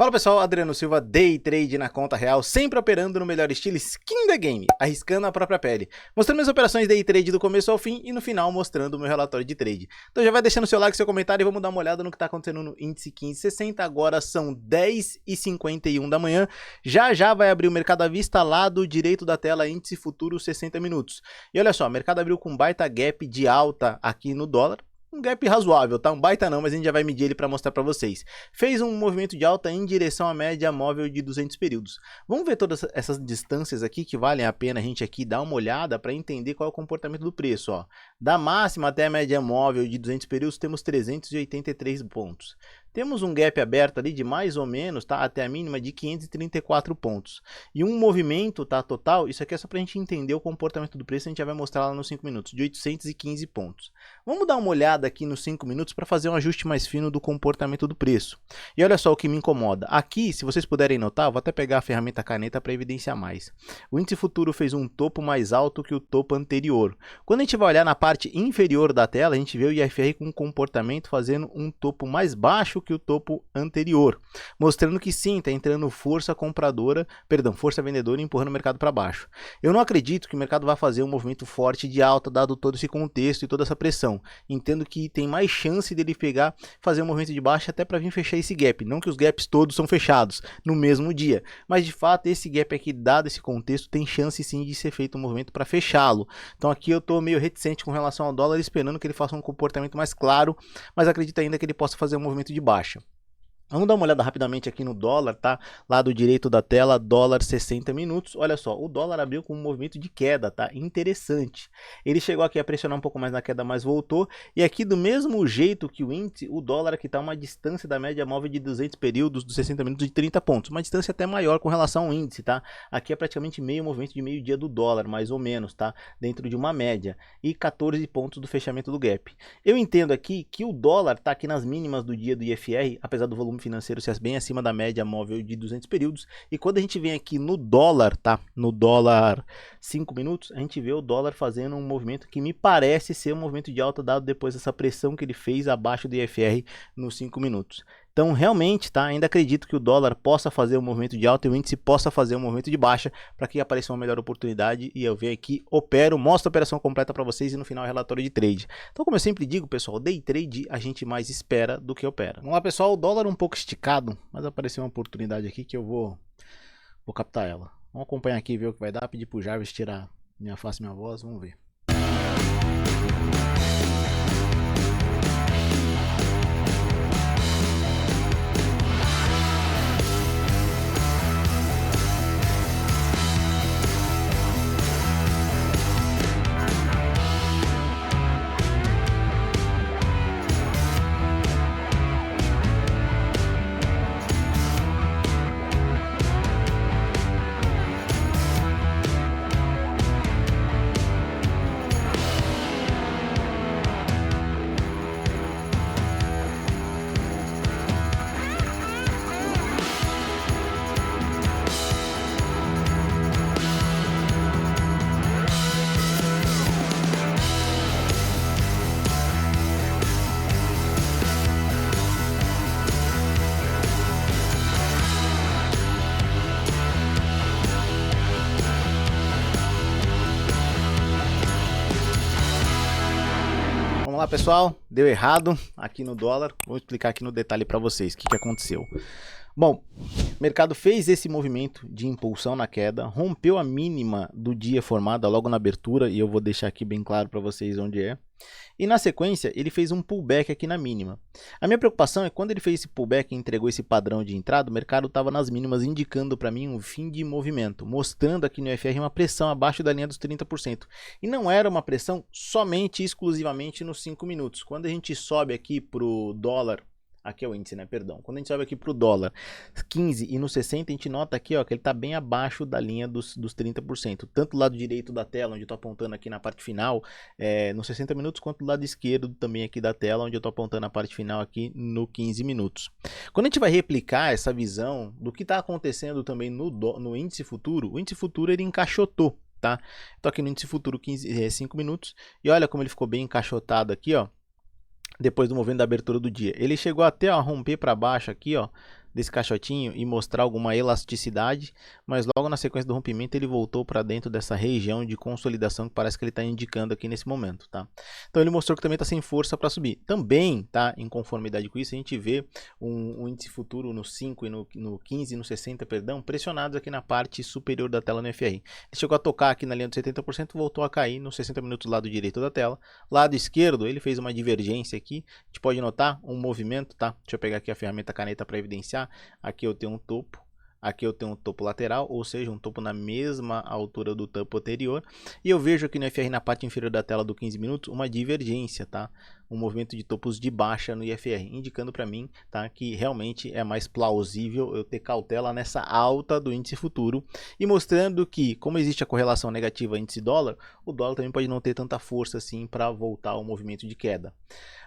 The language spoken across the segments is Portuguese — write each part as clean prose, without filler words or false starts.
Fala pessoal, Adriano Silva, Day Trade na conta real, sempre operando no melhor estilo skin the game, arriscando a própria pele, mostrando minhas operações Day Trade do começo ao fim e no final mostrando o meu relatório de trade. Então já vai deixando seu like, seu comentário e vamos dar uma olhada no que está acontecendo no índice 1560, agora são 10h51 da manhã, já vai abrir o mercado à vista lá do direito da tela, índice futuro 60 minutos. E olha só, o mercado abriu com baita gap de alta aqui no dólar. Um gap razoável, tá? Um baita não, mas a gente já vai medir ele para mostrar para vocês. Fez um movimento de alta em direção à média móvel de 200 períodos. Vamos ver todas essas distâncias aqui que valem a pena a gente aqui dar uma olhada para entender qual é o comportamento do preço, ó. Da máxima até a média móvel de 200 períodos temos 383 pontos. Temos um gap aberto ali de mais ou menos, tá? Até a mínima de 534 pontos. E um movimento, tá? Total, isso aqui é só para a gente entender o comportamento do preço, a gente já vai mostrar lá nos 5 minutos, de 815 pontos. Vamos dar uma olhada aqui nos 5 minutos para fazer um ajuste mais fino do comportamento do preço. E olha só o que me incomoda. Aqui, se vocês puderem notar, vou até pegar a ferramenta caneta para evidenciar mais. O índice futuro fez um topo mais alto que o topo anterior. Quando a gente vai olhar na parte inferior da tela, a gente vê o IFR com um comportamento fazendo um topo mais baixo que o topo anterior, mostrando que sim, está entrando força compradora, perdão, força vendedora empurrando o mercado para baixo. Eu não acredito que o mercado vai fazer um movimento forte de alta, dado todo esse contexto e toda essa pressão. Entendo que tem mais chance dele fazer um movimento de baixa até para vir fechar esse gap. Não que os gaps todos são fechados no mesmo dia, mas de fato esse gap aqui, dado esse contexto, tem chance sim de ser feito um movimento para fechá-lo. Então aqui eu estou meio reticente com relação ao dólar, esperando que ele faça um comportamento mais claro, mas acredito ainda que ele possa fazer um movimento de baixa. Vamos dar uma olhada rapidamente aqui no dólar, tá? Lado direito da tela, dólar 60 minutos. Olha só, o dólar abriu com um movimento de queda, tá? Interessante. Ele chegou aqui a pressionar um pouco mais na queda, mas voltou. E aqui do mesmo jeito que o índice, o dólar aqui tá uma distância da média móvel de 200 períodos dos 60 minutos de 30 pontos. Uma distância até maior com relação ao índice, tá? Aqui é praticamente meio movimento de meio dia do dólar, mais ou menos, tá? Dentro de uma média. E 14 pontos do fechamento do gap. Eu entendo aqui que o dólar tá aqui nas mínimas do dia do IFR, apesar do volume financeiro ser bem acima da média móvel de 200 períodos, e quando a gente vem aqui no dólar, tá? No dólar 5 minutos, a gente vê o dólar fazendo um movimento que me parece ser um movimento de alta, dado depois dessa pressão que ele fez abaixo do IFR nos 5 minutos. Então, realmente, tá? Ainda acredito que o dólar possa fazer um movimento de alta e o índice possa fazer um movimento de baixa para que apareça uma melhor oportunidade e eu venho aqui, opero, mostro a operação completa para vocês e no final relatório de trade. Então, como eu sempre digo, pessoal, day trade a gente mais espera do que opera. Vamos lá, pessoal, o dólar um pouco esticado, mas apareceu uma oportunidade aqui que eu vou captar ela. Vamos acompanhar aqui e ver o que vai dar, pedir pro Jarvis tirar minha face e minha voz, vamos ver. Vamos lá, pessoal, deu errado aqui no dólar, vou explicar aqui no detalhe para vocês o que aconteceu. Bom, o mercado fez esse movimento de impulsão na queda, rompeu a mínima do dia formada logo na abertura, e eu vou deixar aqui bem claro para vocês onde é. E na sequência, ele fez um pullback aqui na mínima. A minha preocupação é quando ele fez esse pullback e entregou esse padrão de entrada, o mercado estava nas mínimas, indicando para mim um fim de movimento, mostrando aqui no IFR uma pressão abaixo da linha dos 30%. E não era uma pressão somente, exclusivamente nos 5 minutos. Quando a gente sobe aqui para o dólar, aqui é o índice, né? Perdão. Quando a gente sobe aqui para o dólar 15 e no 60, a gente nota aqui, ó, que ele está bem abaixo da linha dos 30%. Tanto do lado direito da tela, onde eu estou apontando aqui na parte final, nos 60 minutos, quanto do lado esquerdo também aqui da tela, onde eu estou apontando na parte final aqui no 15 minutos. Quando a gente vai replicar essa visão do que está acontecendo também no índice futuro, o índice futuro ele encaixotou, tá? Estou aqui no índice futuro 5 minutos e olha como ele ficou bem encaixotado aqui, ó. Depois do movimento da abertura do dia, ele chegou até a romper para baixo aqui, ó, desse caixotinho e mostrar alguma elasticidade, mas logo na sequência do rompimento ele voltou para dentro dessa região de consolidação que parece que ele está indicando aqui nesse momento, tá? Então ele mostrou que também está sem força para subir. Também, tá, em conformidade com isso, a gente vê um índice futuro no 5 e no 15 e no 60, perdão, pressionados aqui na parte superior da tela no FR. Ele chegou a tocar aqui na linha dos 70%, voltou a cair nos 60 minutos do lado direito da tela. Lado esquerdo, ele fez uma divergência aqui. A gente pode notar um movimento, tá? Deixa eu pegar aqui a ferramenta caneta para evidenciar. Aqui eu tenho um topo. Aqui eu tenho um topo lateral, ou seja, um topo na mesma altura do topo anterior. E eu vejo aqui no FR, na parte inferior da tela do 15 minutos, uma divergência, tá? Um movimento de topos de baixa no IFR, indicando para mim, tá, que realmente é mais plausível eu ter cautela nessa alta do índice futuro e mostrando que, como existe a correlação negativa índice dólar, o dólar também pode não ter tanta força assim para voltar ao movimento de queda.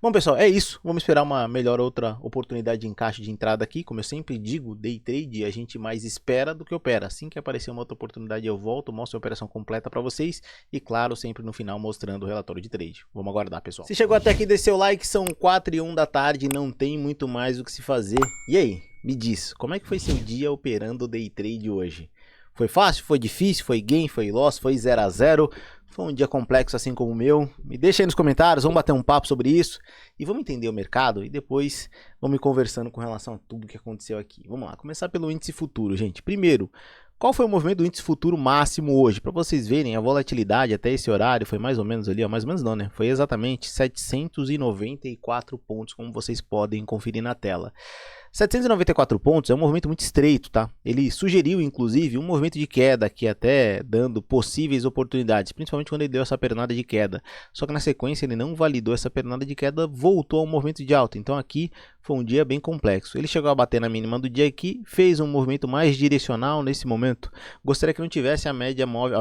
Bom, pessoal, é isso. Vamos esperar uma melhor outra oportunidade de encaixe de entrada aqui. Como eu sempre digo, day trade a gente mais espera do que opera. Assim que aparecer uma outra oportunidade eu volto, mostro a operação completa para vocês e, claro, sempre no final mostrando o relatório de trade. Vamos aguardar, pessoal. Se chegou até aqui, deixe seu like. São 4h01 da tarde, não tem muito mais o que se fazer. E aí, me diz, como é que foi seu dia operando day trade hoje? Foi fácil? Foi difícil? Foi gain? Foi loss? Foi 0 a 0? Foi um dia complexo assim como o meu? Me deixa aí nos comentários, vamos bater um papo sobre isso e vamos entender o mercado e depois vamos conversando com relação a tudo que aconteceu aqui. Vamos lá, começar pelo índice futuro, gente. Primeiro, qual foi o movimento do índice futuro máximo hoje? Para vocês verem, a volatilidade até esse horário foi mais ou menos ali, ó, mais ou menos não, né? Foi exatamente 794 pontos, como vocês podem conferir na tela. 794 pontos é um movimento muito estreito, tá? Ele sugeriu, inclusive, um movimento de queda aqui, até dando possíveis oportunidades, principalmente quando ele deu essa pernada de queda. Só que na sequência ele não validou essa pernada de queda, voltou ao movimento de alta. Então aqui foi um dia bem complexo. Ele chegou a bater na mínima do dia aqui, fez um movimento mais direcional nesse momento. Gostaria que não tivesse a média móvel,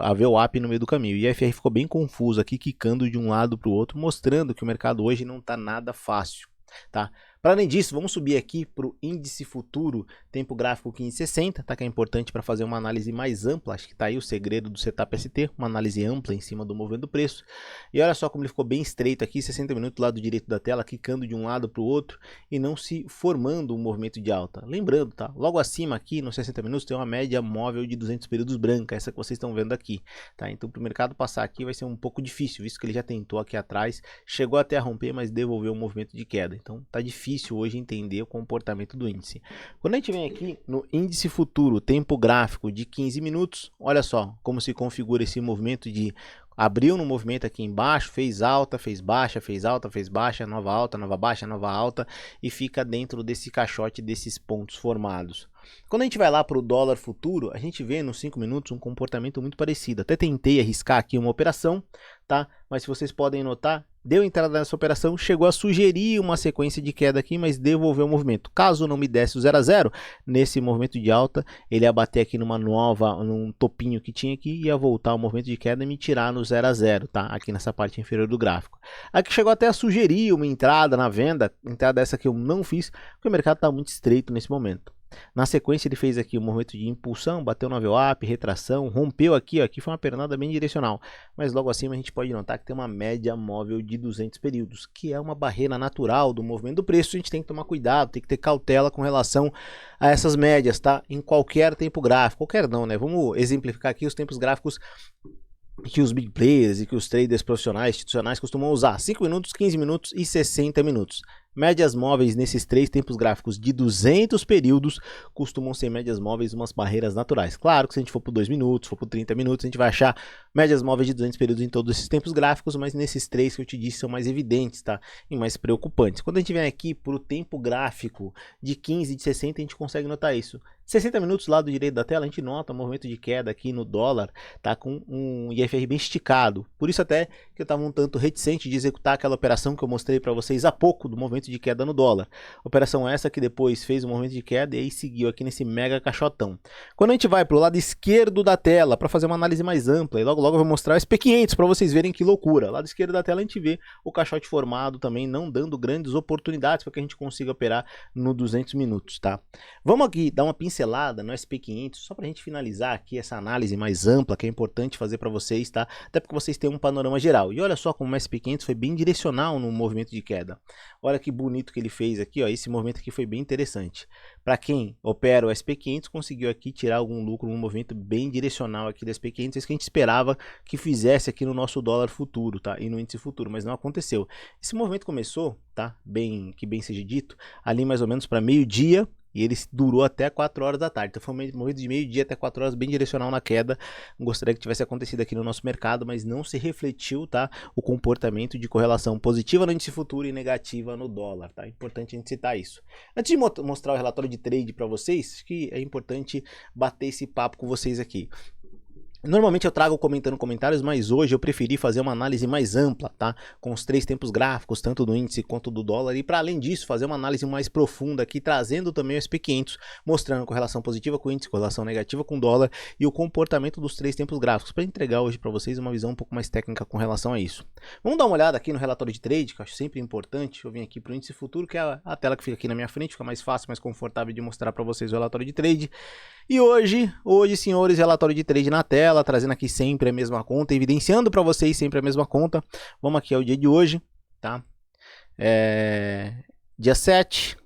a VWAP no meio do caminho. E a FR ficou bem confuso aqui, quicando de um lado para o outro, mostrando que o mercado hoje não está nada fácil, tá? Para além disso, vamos subir aqui para o índice futuro, tempo gráfico 1560, tá? Que é importante para fazer uma análise mais ampla. Acho que está aí o segredo do setup ST, uma análise ampla em cima do movimento do preço. E olha só como ele ficou bem estreito aqui, 60 minutos do lado direito da tela, quicando de um lado para o outro e não se formando um movimento de alta. Lembrando, tá? Logo acima aqui, nos 60 minutos, tem uma média móvel de 200 períodos branca, essa que vocês estão vendo aqui, tá? Então, para o mercado passar aqui vai ser um pouco difícil, visto que ele já tentou aqui atrás, chegou até a romper, mas devolveu um movimento de queda. Então, tá difícil hoje entender o comportamento do índice. Quando a gente vem aqui no índice futuro, tempo gráfico de 15 minutos, olha só como se configura esse movimento de abriu no movimento aqui embaixo, fez alta, fez baixa, fez alta, fez baixa, nova alta, nova baixa, nova alta e fica dentro desse caixote desses pontos formados. Quando a gente vai lá para o dólar futuro, a gente vê nos 5 minutos um comportamento muito parecido. Até tentei arriscar aqui uma operação, tá? Mas se vocês podem notar, deu entrada nessa operação, chegou a sugerir uma sequência de queda aqui, mas devolveu o movimento. Caso não me desse o 0 a 0, nesse movimento de alta, ele ia bater aqui num topinho que tinha aqui, ia voltar o movimento de queda e me tirar no 0 a 0, tá? Aqui nessa parte inferior do gráfico. Aqui chegou até a sugerir uma entrada na venda, entrada essa que eu não fiz, porque o mercado está muito estreito nesse momento. Na sequência ele fez aqui um movimento de impulsão, bateu no VWAP, retração, rompeu aqui, ó, aqui foi uma pernada bem direcional, mas logo acima a gente pode notar que tem uma média móvel de 200 períodos, que é uma barreira natural do movimento do preço. A gente tem que tomar cuidado, tem que ter cautela com relação a essas médias, tá? Em qualquer tempo gráfico, qualquer não, né? Vamos exemplificar aqui os tempos gráficos que os big players e que os traders profissionais, institucionais costumam usar: 5 minutos, 15 minutos e 60 minutos. Médias móveis nesses três tempos gráficos de 200 períodos costumam ser médias móveis umas barreiras naturais. Claro que se a gente for por 2 minutos, for por 30 minutos, a gente vai achar médias móveis de 200 períodos em todos esses tempos gráficos, mas nesses três que eu te disse são mais evidentes, tá? E mais preocupantes. Quando a gente vem aqui para o tempo gráfico de 15 e de 60, a gente consegue notar isso. 60 minutos lá do direito da tela, a gente nota o movimento de queda aqui no dólar, tá com um IFR bem esticado. Por isso até que eu estava um tanto reticente de executar aquela operação que eu mostrei para vocês há pouco, do movimento de queda no dólar. Operação essa que depois fez um movimento de queda e aí seguiu aqui nesse mega caixotão. Quando a gente vai para o lado esquerdo da tela para fazer uma análise mais ampla, e logo eu vou mostrar o SP500 para vocês verem que loucura. Lado esquerdo da tela a gente vê o caixote formado também, não dando grandes oportunidades para que a gente consiga operar no 200 minutos, tá? Vamos aqui dar uma pincelada pincelada no SP500, só para a gente finalizar aqui essa análise mais ampla que é importante fazer para vocês, tá? Até porque vocês têm um panorama geral. E olha só como o SP500 foi bem direcional no movimento de queda. Olha que bonito que ele fez aqui, ó. Esse movimento aqui foi bem interessante. Para quem opera o SP500, conseguiu aqui tirar algum lucro, um movimento bem direcional aqui do SP500, isso que a gente esperava que fizesse aqui no nosso dólar futuro, tá? E no índice futuro, mas não aconteceu. Esse movimento começou, tá? Que bem seja dito, ali mais ou menos para meio-dia, e ele durou até 4 horas da tarde. Então foi um movimento de meio-dia até 4 horas, bem direcional na queda. Gostaria que tivesse acontecido aqui no nosso mercado, mas não se refletiu, tá? O comportamento de correlação positiva no índice futuro e negativa no dólar, tá? Importante a gente citar isso. Antes de mostrar o relatório de trade para vocês, acho que é importante bater esse papo com vocês aqui. Normalmente eu trago comentando comentários, mas hoje eu preferi fazer uma análise mais ampla, tá? Com os 3 tempos gráficos, tanto do índice quanto do dólar, e para além disso, fazer uma análise mais profunda aqui, trazendo também o SP500, mostrando correlação positiva com o índice, correlação negativa com o dólar e o comportamento dos 3 tempos gráficos, para entregar hoje para vocês uma visão um pouco mais técnica com relação a isso. Vamos dar uma olhada aqui no relatório de trade, que eu acho sempre importante. Eu vim aqui para o índice futuro, que é a tela que fica aqui na minha frente, fica mais fácil, mais confortável de mostrar para vocês o relatório de trade. E hoje, senhores, relatório de trade na tela, trazendo aqui sempre a mesma conta, evidenciando para vocês sempre a mesma conta. Vamos aqui ao dia de hoje, tá? Dia 7,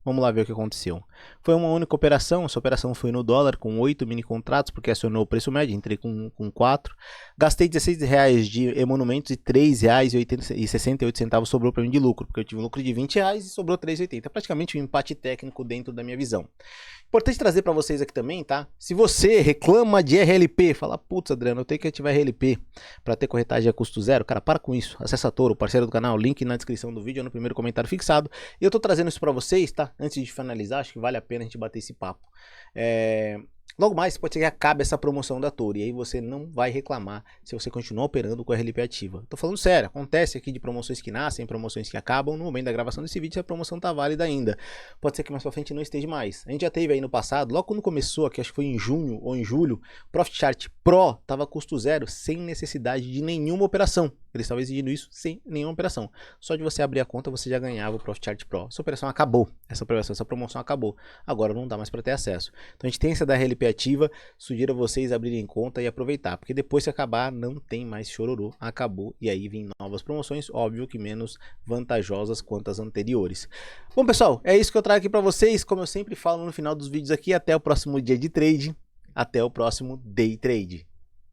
vamos lá ver o que aconteceu. Foi uma única operação, essa operação foi no dólar com 8 mini contratos, porque acionou o preço médio, entrei com 4. Gastei R$16 de emolumentos e R$3,68 sobrou para mim de lucro, porque eu tive um lucro de R$20 e sobrou R$3,80. Praticamente um empate técnico dentro da minha visão. Importante trazer para vocês aqui também, tá? Se você reclama de RLP, fala, putz, Adriano, eu tenho que ativar RLP para ter corretagem a custo zero. Cara, para com isso. Acessa a Toro, parceiro do canal, link na descrição do vídeo, no primeiro comentário fixado. E eu tô trazendo isso para vocês, tá? Antes de finalizar, acho que vale a pena a gente bater esse papo. Logo mais, pode ser que acabe essa promoção da Toro, e aí você não vai reclamar se você continuar operando com a RLP ativa. Tô falando sério, acontece aqui de promoções que nascem, promoções que acabam. No momento da gravação desse vídeo, a promoção tá válida ainda. Pode ser que mais pra frente não esteja mais. A gente já teve aí no passado, logo quando começou, aqui acho que foi em junho ou em julho, Profit Chart Pro tava custo zero, sem necessidade de nenhuma operação. Eles estavam exigindo isso sem nenhuma operação. Só de você abrir a conta, você já ganhava o Profit Chart Pro. Essa operação acabou, essa promoção acabou. Agora não dá mais para ter acesso. Então a gente tem essa da RLP ativa, sugiro a vocês abrirem conta e aproveitar, porque depois que acabar, não tem mais chororô, acabou, e aí vem novas promoções, óbvio que menos vantajosas quanto as anteriores. Bom, pessoal, é isso que eu trago aqui para vocês, como eu sempre falo no final dos vídeos aqui, até o próximo dia de trade, até o próximo Day Trade.